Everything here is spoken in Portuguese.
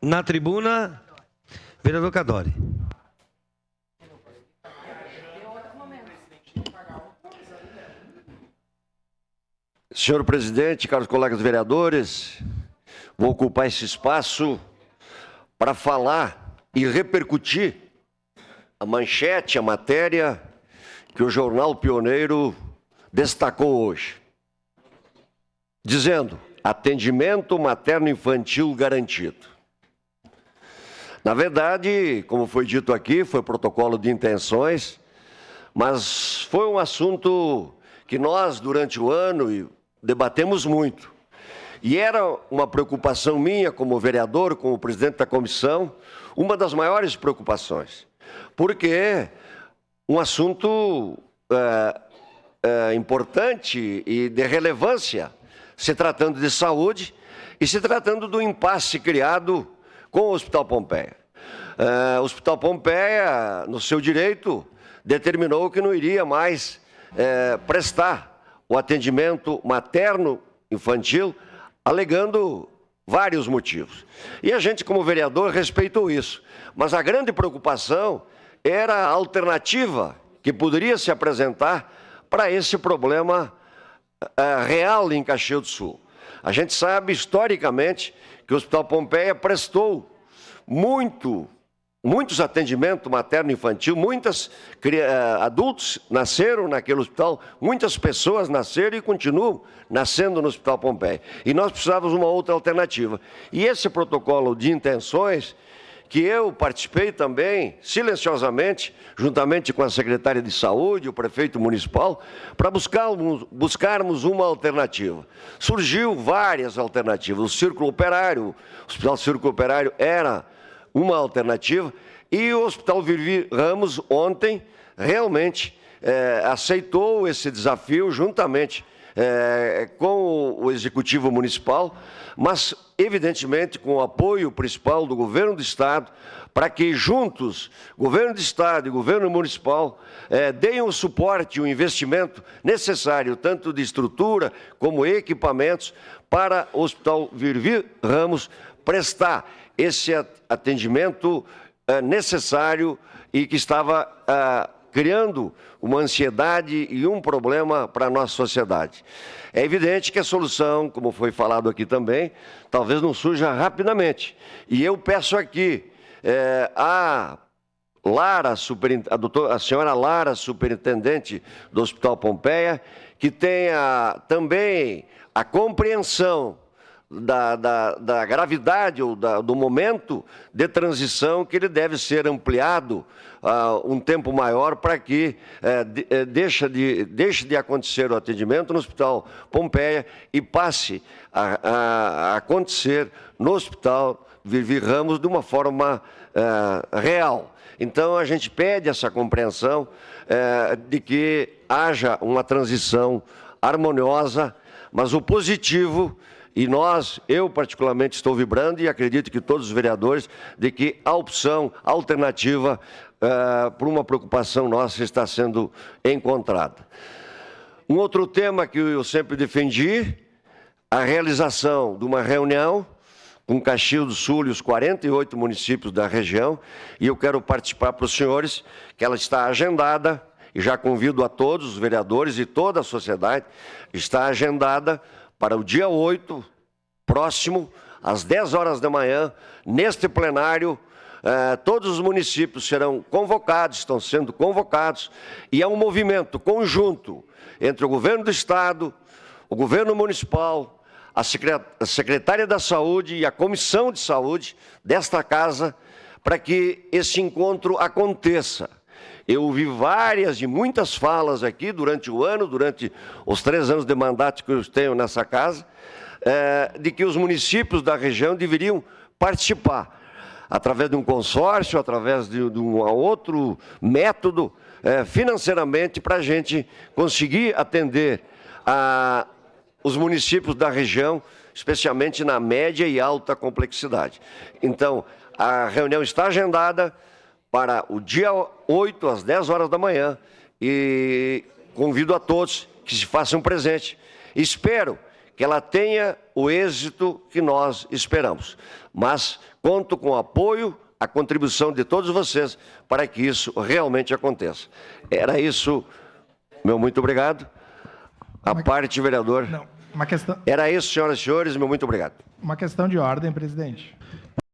Na tribuna, vereador Cadore. Senhor presidente, caros colegas vereadores, vou ocupar esse espaço para falar e repercutir a manchete, a matéria que o Jornal Pioneiro destacou hoje, dizendo: atendimento materno-infantil garantido. Na verdade, como foi dito aqui, foi protocolo de intenções, mas foi um assunto que nós, durante o ano, debatemos muito. E era uma preocupação minha, como vereador, como presidente da comissão, uma das maiores preocupações. Porque um assunto importante e de relevância, se tratando de saúde e se tratando do impasse criado com o Hospital Pompeia. O Hospital Pompeia, no seu direito, determinou que não iria mais prestar o atendimento materno-infantil, alegando vários motivos. E a gente, como vereador, respeitou isso. Mas a grande preocupação era a alternativa que poderia se apresentar para esse problema real em Caxias do Sul. A gente sabe, historicamente, que o Hospital Pompeia prestou muitos atendimentos materno-infantil, muitos adultos nasceram naquele hospital, muitas pessoas nasceram e continuam nascendo no Hospital Pompeia. E nós precisávamos de uma outra alternativa. E esse protocolo de intenções, que eu participei também, silenciosamente, juntamente com a secretária de Saúde, o prefeito municipal, para buscarmos uma alternativa. Surgiu várias alternativas. O Círculo Operário, o Hospital Círculo Operário era uma alternativa, e o Hospital Vivi Ramos ontem realmente aceitou esse desafio juntamente com o Executivo Municipal, mas evidentemente com o apoio principal do Governo do Estado, para que juntos, Governo do Estado e Governo Municipal, deem o suporte e o investimento necessário, tanto de estrutura como equipamentos, para o Hospital Vivi Ramos prestar esse atendimento necessário e que estava criando uma ansiedade e um problema para a nossa sociedade. É evidente que a solução, como foi falado aqui também, talvez não surja rapidamente. E eu peço aqui a senhora Lara, superintendente do Hospital Pompeia, que tenha também a compreensão da gravidade ou do momento de transição, que ele deve ser ampliado um tempo maior para que deixe de acontecer o atendimento no Hospital Pompeia e passe a acontecer no Hospital Vivi Ramos de uma forma real. Então, a gente pede essa compreensão de que haja uma transição harmoniosa, mas o positivo. E eu particularmente estou vibrando e acredito que todos os vereadores, de que a opção alternativa por uma preocupação nossa está sendo encontrada. Um outro tema que eu sempre defendi, a realização de uma reunião com Caxias do Sul e os 48 municípios da região, e eu quero participar para os senhores, que ela está agendada, e já convido a todos os vereadores e toda a sociedade, está agendada para o dia 8, próximo, às 10 horas da manhã, neste plenário. Todos os municípios serão convocados, estão sendo convocados, e é um movimento conjunto entre o Governo do Estado, o Governo Municipal, a Secretária da Saúde e a Comissão de Saúde desta Casa, para que esse encontro aconteça. Eu ouvi várias e muitas falas aqui durante o ano, durante os 3 anos de mandato que eu tenho nessa casa, de que os municípios da região deveriam participar, através de um consórcio, através de um outro método, financeiramente, para a gente conseguir atender os municípios da região, especialmente na média e alta complexidade. Então, a reunião está agendada para o dia 8, às 10 horas da manhã, e convido a todos que se façam presente. Espero que ela tenha o êxito que nós esperamos. Mas conto com o apoio, a contribuição de todos vocês para que isso realmente aconteça. Era isso, meu muito obrigado. Vereador. Não, uma questão, Era isso, senhoras e senhores, meu muito obrigado. uma questão de ordem, presidente.